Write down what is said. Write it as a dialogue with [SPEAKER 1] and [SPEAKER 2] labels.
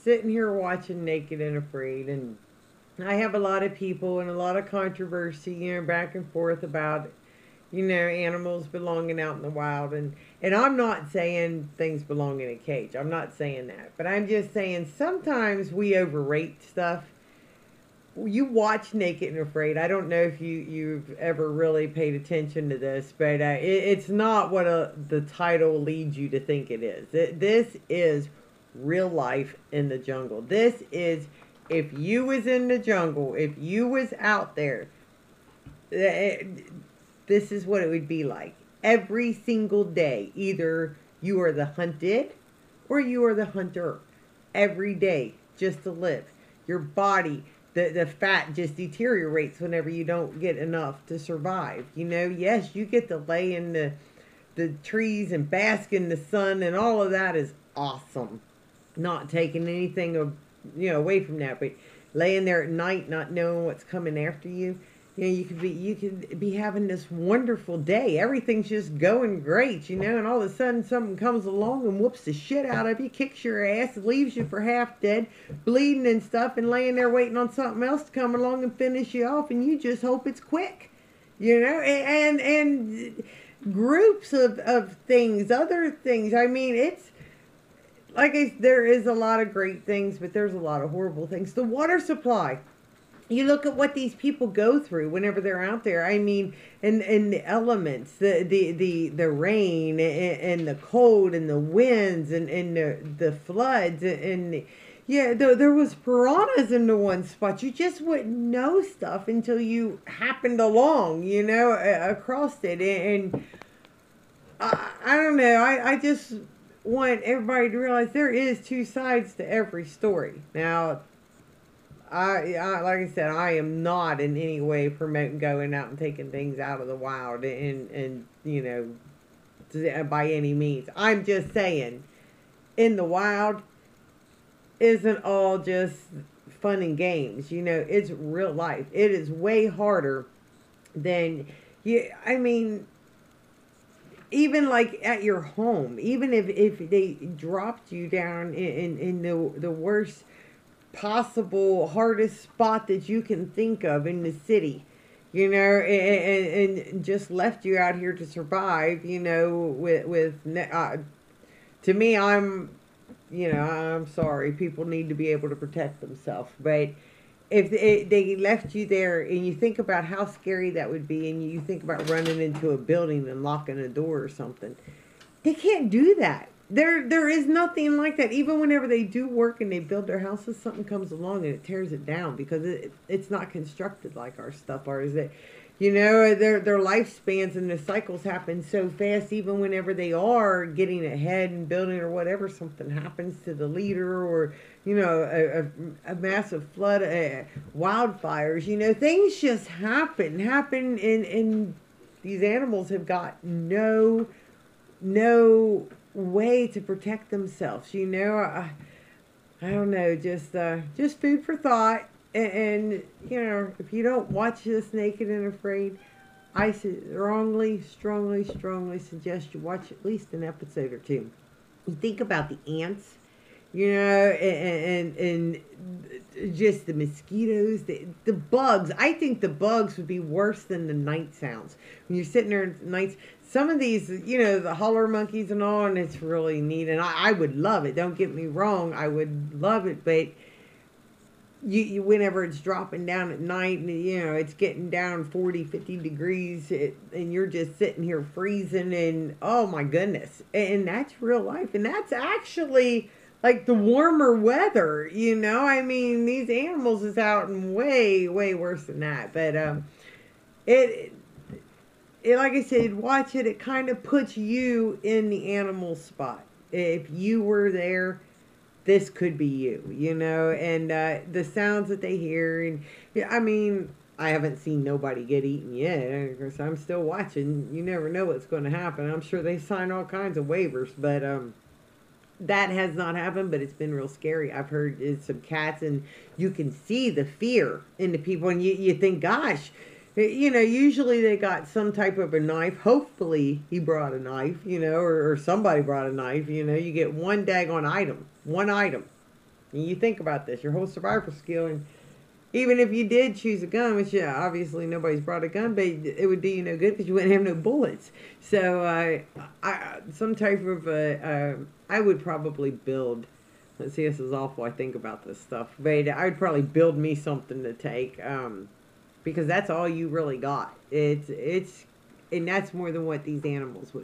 [SPEAKER 1] sitting here watching Naked and Afraid, and I have a lot of people and a lot of controversy, back and forth about, animals belonging out in the wild. And I'm not saying things belong in a cage. I'm not saying that. But I'm just saying sometimes we overrate stuff. You watch Naked and Afraid. I don't know if you've ever really paid attention to this, but it's not what the title leads you to think it is. This is real life in the jungle. This is, if you was in the jungle, if you was out there, this is what it would be like every single day. Either you are the hunted or you are the hunter. Every day, just to live. Your body, the fat just deteriorates whenever you don't get enough to survive. Yes, you get to lay in the trees and bask in the sun, and all of that is awesome. Not taking anything away from that, but laying there at night not knowing what's coming after you. You could be having this wonderful day. Everything's just going great, and all of a sudden something comes along and whoops the shit out of you, kicks your ass, leaves you for half dead, bleeding and stuff, and laying there waiting on something else to come along and finish you off, and you just hope it's quick, and groups of things, other things. I mean, it's like there is a lot of great things, but there's a lot of horrible things. The water supply. You look at what these people go through whenever they're out there. I mean, and the elements, the rain and the cold and the winds and the floods and yeah, there was piranhas in the one spot. You just wouldn't know stuff until you happened along, across it. And I don't know. I just want everybody to realize there is two sides to every story. Now, I like I said, I am not in any way promoting going out and taking things out of the wild and by any means. I'm just saying, in the wild isn't all just fun and games. It's real life. It is way harder than I mean, even like at your home, even if they dropped you down in the worst possible hardest spot that you can think of in the city, and just left you out here to survive, to me, I'm sorry, people need to be able to protect themselves, but if they left you there, and you think about how scary that would be, and you think about running into a building and locking a door or something, they can't do that. There is nothing like that. Even whenever they do work and they build their houses, something comes along and it tears it down because it's not constructed like our stuff are. Is that, their lifespans and the cycles happen so fast. Even whenever they are getting ahead and building or whatever, something happens to the leader or a massive flood, wildfires. Things just happen. And these animals have got no way to protect themselves. I don't know, just food for thought. And if you don't watch this Naked and Afraid, I strongly suggest you watch at least an episode or two. You think about the ants, and just the mosquitoes, the bugs. I think the bugs would be worse than the night sounds. When you're sitting there at nights, some of these, the holler monkeys and all, and it's really neat. And I would love it. Don't get me wrong. I would love it. But you whenever it's dropping down at night and, it's getting down 40, 50 degrees and you're just sitting here freezing and, oh my goodness. And that's real life. And that's actually like the warmer weather, I mean, these animals is out in way, way worse than that. But it like I said, watch it. It kind of puts you in the animal spot. If you were there, this could be you, and the sounds that they hear. And I mean, I haven't seen nobody get eaten yet because I'm still watching. You never know what's going to happen. I'm sure they sign all kinds of waivers, but that has not happened, but it's been real scary. I've heard some cats, and you can see the fear in the people, and you think, gosh, usually they got some type of a knife. Hopefully he brought a knife, or somebody brought a knife. You get one daggone item, And you think about this, your whole survival skill, and even if you did choose a gun, which yeah, obviously nobody's brought a gun, but it would do you no good because you wouldn't have no bullets. So some type of I would probably build. Let's see, this is awful. I think about this stuff, but I would probably build me something to take, because that's all you really got. It's and that's more than what these animals would